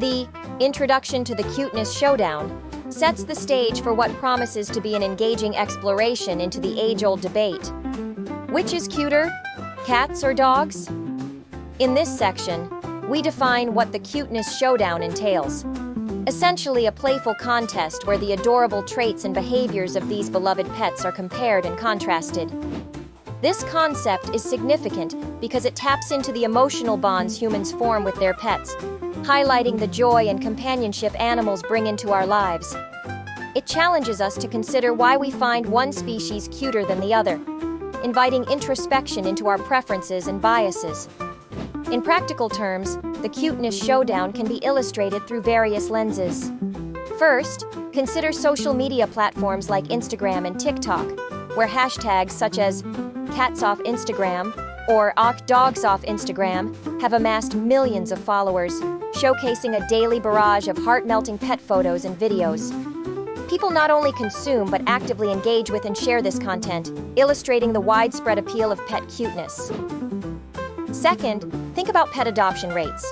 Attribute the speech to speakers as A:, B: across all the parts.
A: The Introduction to the Cuteness-Showdown sets the stage for what promises to be an engaging exploration into the age-old debate. Which is cuter, cats or dogs? In this section, we define what the Cuteness-Showdown entails. Essentially a playful contest where the adorable traits and behaviors of these beloved pets are compared and contrasted. This concept is significant because it taps into the emotional bonds humans form with their pets, highlighting the joy and companionship animals bring into our lives. It challenges us to consider why we find one species cuter than the other, inviting introspection into our preferences and biases. In practical terms, the Cuteness-Showdown can be illustrated through various lenses. First, consider social media platforms like Instagram and TikTok, where hashtags such as #CatsOffInstagram or #DogsOffInstagram have amassed millions of followers, showcasing a daily barrage of heart-melting pet photos and videos. People not only consume but actively engage with and share this content, illustrating the widespread appeal of pet cuteness. Second, think about pet adoption rates.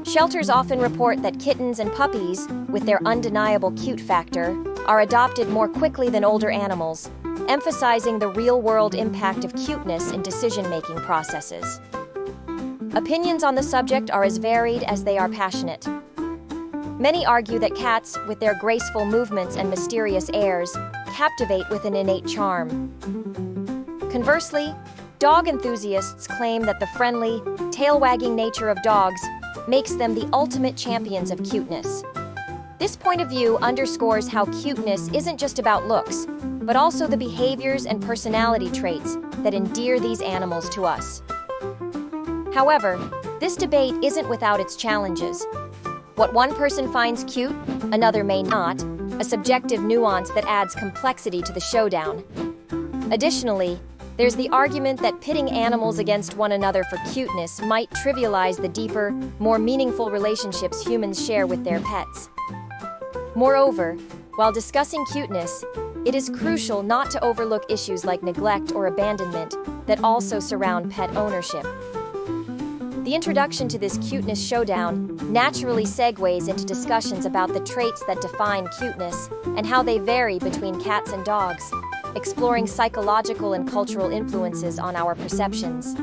A: Shelters often report that kittens and puppies, with their undeniable cute factor, are adopted more quickly than older animals, emphasizing the real-world impact of cuteness in decision-making processes. Opinions on the subject are as varied as they are passionate. Many argue that cats, with their graceful movements and mysterious airs, captivate with an innate charm. Conversely, dog enthusiasts claim that the friendly, tail-wagging nature of dogs makes them the ultimate champions of cuteness. This point of view underscores how cuteness isn't just about looks, but also the behaviors and personality traits that endear these animals to us. However, this debate isn't without its challenges. What one person finds cute, another may not, a subjective nuance that adds complexity to the showdown. Additionally, there's the argument that pitting animals against one another for cuteness might trivialize the deeper, more meaningful relationships humans share with their pets. Moreover, while discussing cuteness, it is crucial not to overlook issues like neglect or abandonment that also surround pet ownership. The introduction to this Cuteness-Showdown naturally segues into discussions about the traits that define cuteness and how they vary between cats and dogs, exploring psychological and cultural influences on our perceptions.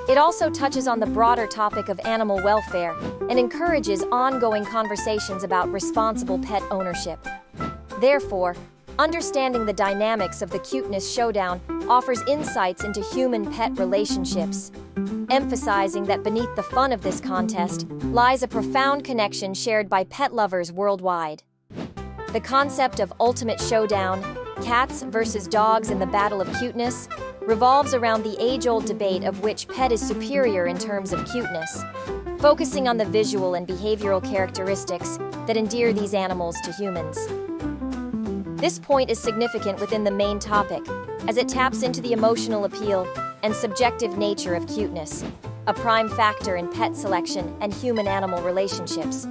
A: It also touches on the broader topic of animal welfare and encourages ongoing conversations about responsible pet ownership. Therefore, understanding the dynamics of the Cuteness-Showdown offers insights into human-pet relationships, emphasizing that beneath the fun of this contest lies a profound connection shared by pet lovers worldwide. The concept of ultimate showdown, cats versus dogs in the Battle of Cuteness, revolves around the age-old debate of which pet is superior in terms of cuteness, focusing on the visual and behavioral characteristics that endear these animals to humans. This point is significant within the main topic, as it taps into the emotional appeal and subjective nature of cuteness, a prime factor in pet selection and human-animal relationships.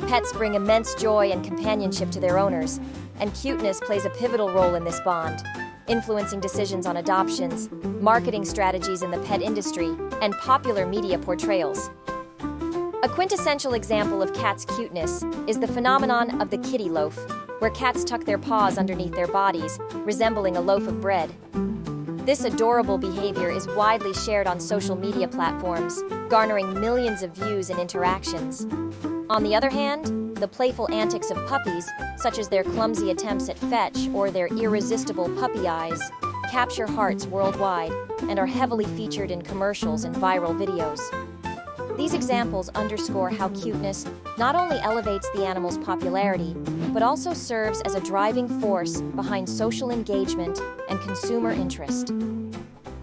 A: Pets bring immense joy and companionship to their owners, and cuteness plays a pivotal role in this bond, influencing decisions on adoptions, marketing strategies in the pet industry, and popular media portrayals. A quintessential example of cats' cuteness is the phenomenon of the kitty loaf, where cats tuck their paws underneath their bodies, resembling a loaf of bread. This adorable behavior is widely shared on social media platforms, garnering millions of views and interactions. On the other hand, the playful antics of puppies, such as their clumsy attempts at fetch or their irresistible puppy eyes, capture hearts worldwide and are heavily featured in commercials and viral videos. These examples underscore how cuteness not only elevates the animal's popularity, but also serves as a driving force behind social engagement and consumer interest.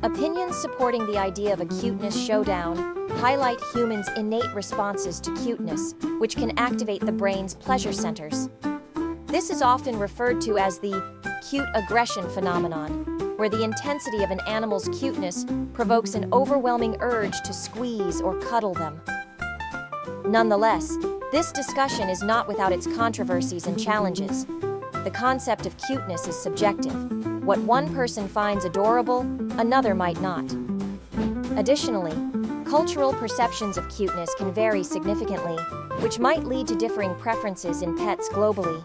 A: Opinions supporting the idea of a cuteness-showdown highlight humans' innate responses to cuteness, which can activate the brain's pleasure centers. This is often referred to as the cute aggression phenomenon, where the intensity of an animal's cuteness provokes an overwhelming urge to squeeze or cuddle them. Nonetheless, this discussion is not without its controversies and challenges. The concept of cuteness is subjective. What one person finds adorable, another might not. Additionally, cultural perceptions of cuteness can vary significantly, which might lead to differing preferences in pets globally.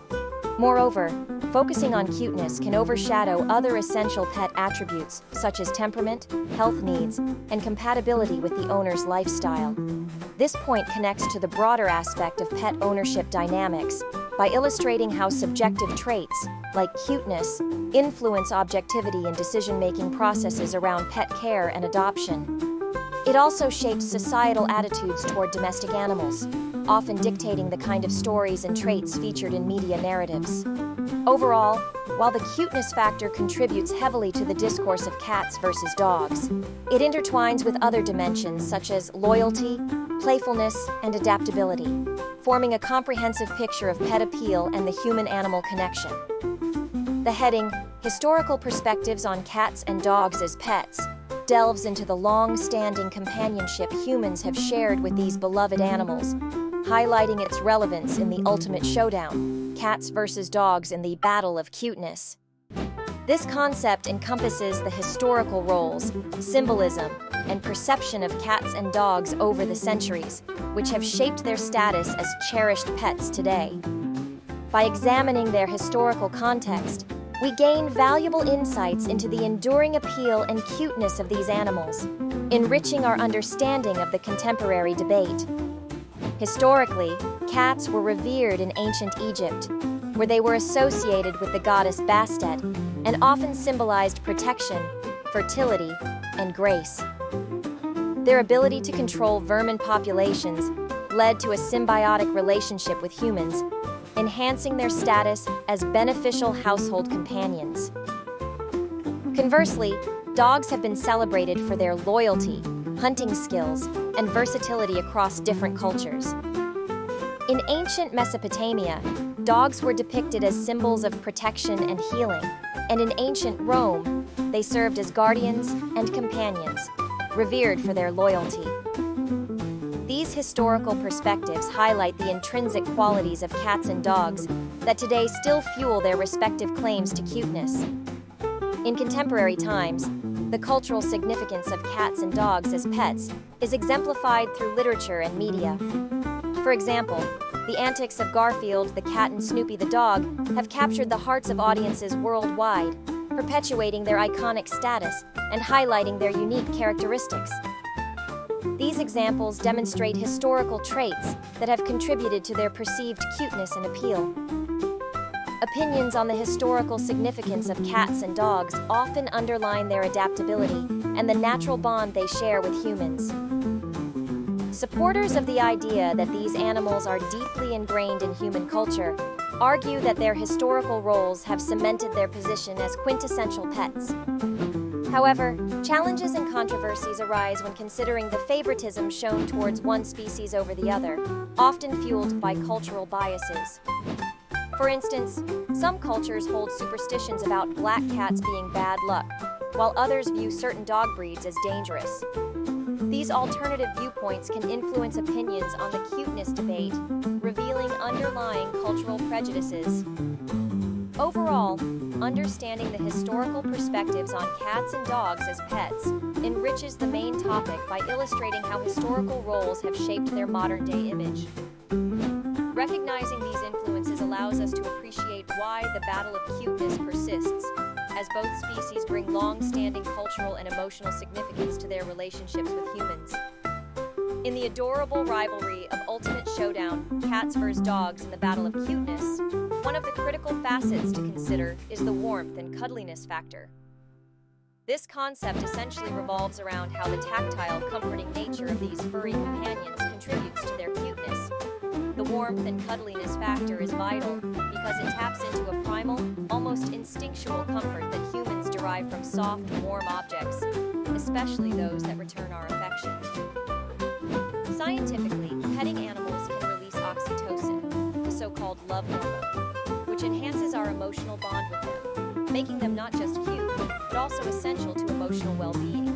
A: Moreover, focusing on cuteness can overshadow other essential pet attributes such as temperament, health needs, and compatibility with the owner's lifestyle. This point connects to the broader aspect of pet ownership dynamics by illustrating how subjective traits, like cuteness, influence objectivity in decision-making processes around pet care and adoption. It also shapes societal attitudes toward domestic animals, often dictating the kind of stories and traits featured in media narratives. Overall, while the cuteness factor contributes heavily to the discourse of cats versus dogs, it intertwines with other dimensions such as loyalty, playfulness, and adaptability, forming a comprehensive picture of pet appeal and the human-animal connection. The heading, Historical Perspectives on Cats and Dogs as Pets, delves into the long-standing companionship humans have shared with these beloved animals, highlighting its relevance in the ultimate showdown, cats versus dogs in the Battle of Cuteness. This concept encompasses the historical roles, symbolism, and perception of cats and dogs over the centuries, which have shaped their status as cherished pets today. By examining their historical context, we gain valuable insights into the enduring appeal and cuteness of these animals, enriching our understanding of the contemporary debate. Historically, cats were revered in ancient Egypt, where they were associated with the goddess Bastet and often symbolized protection, fertility, and grace. Their ability to control vermin populations led to a symbiotic relationship with humans, enhancing their status as beneficial household companions. Conversely, dogs have been celebrated for their loyalty, hunting skills, and versatility across different cultures. In ancient Mesopotamia, dogs were depicted as symbols of protection and healing, and in ancient Rome, they served as guardians and companions, revered for their loyalty. These historical perspectives highlight the intrinsic qualities of cats and dogs that today still fuel their respective claims to cuteness. In contemporary times, the cultural significance of cats and dogs as pets is exemplified through literature and media. For example, the antics of Garfield the cat and Snoopy the dog have captured the hearts of audiences worldwide, perpetuating their iconic status and highlighting their unique characteristics. These examples demonstrate historical traits that have contributed to their perceived cuteness and appeal. Opinions on the historical significance of cats and dogs often underline their adaptability and the natural bond they share with humans. Supporters of the idea that these animals are deeply ingrained in human culture argue that their historical roles have cemented their position as quintessential pets. However, challenges and controversies arise when considering the favoritism shown towards one species over the other, often fueled by cultural biases. For instance, some cultures hold superstitions about black cats being bad luck, while others view certain dog breeds as dangerous. These alternative viewpoints can influence opinions on the cuteness debate, revealing underlying cultural prejudices. Overall, understanding the historical perspectives on cats and dogs as pets enriches the main topic by illustrating how historical roles have shaped their modern-day image. Recognizing these influences allows us to appreciate why the Battle of Cuteness persists, as both species bring long-standing cultural and emotional significance to their relationships with humans. In the adorable rivalry of ultimate showdown, cats vs. dogs in the Battle of Cuteness, one of the critical facets to consider is the warmth and cuddliness factor. This concept essentially revolves around how the tactile, comforting nature of these furry companions contributes to their cuteness. The warmth and cuddliness factor is vital because it taps into a primal, almost instinctual comfort that humans derive from soft, warm objects, especially those that return our affection. Scientifically, petting animals can release oxytocin, the so-called love hormone, which enhances our emotional bond with them, making them not just cute, but also essential to emotional well-being.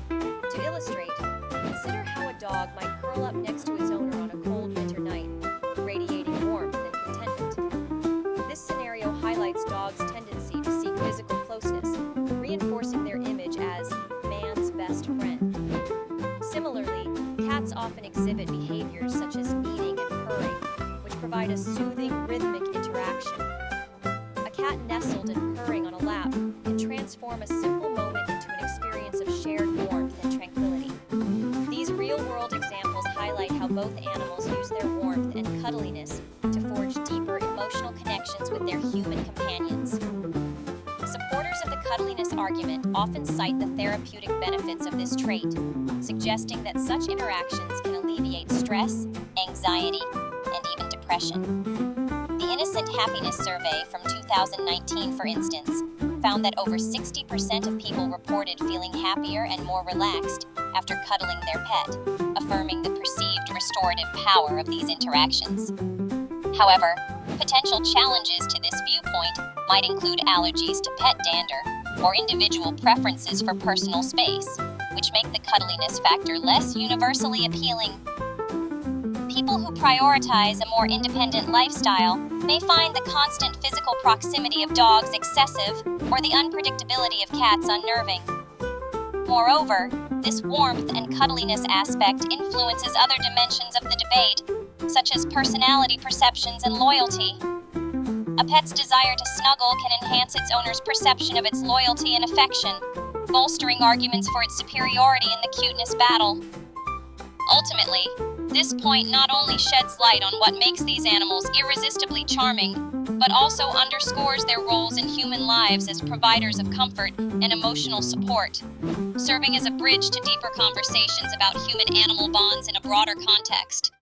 A: To illustrate, consider how a dog might curl up next to its owner on a cold winter night, radiating warmth and contentment. This scenario highlights dogs' tendency to seek physical closeness, reinforcing their image as man's best friend. Similarly, cats often exhibit behaviors such as kneading and provide a soothing, rhythmic interaction. A cat nestled and purring on a lap can transform a simple moment into an experience of shared warmth and tranquility. These real-world examples highlight how both animals use their warmth and cuddliness to forge deeper emotional connections with their human companions. Supporters of the cuddliness argument often cite the therapeutic benefits of this trait, suggesting that such interactions can alleviate stress, anxiety, and even depression. The Innocent Happiness Survey from 2019, for instance, found that over 60% of people reported feeling happier and more relaxed after cuddling their pet, affirming the perceived restorative power of these interactions. However, potential challenges to this viewpoint might include allergies to pet dander or individual preferences for personal space, which make the cuddliness factor less universally appealing. People who prioritize a more independent lifestyle may find the constant physical proximity of dogs excessive or the unpredictability of cats unnerving. Moreover, this warmth and cuddliness aspect influences other dimensions of the debate, such as personality perceptions and loyalty. A pet's desire to snuggle can enhance its owner's perception of its loyalty and affection, bolstering arguments for its superiority in the cuteness battle. Ultimately, this point not only sheds light on what makes these animals irresistibly charming, but also underscores their roles in human lives as providers of comfort and emotional support, serving as a bridge to deeper conversations about human-animal bonds in a broader context.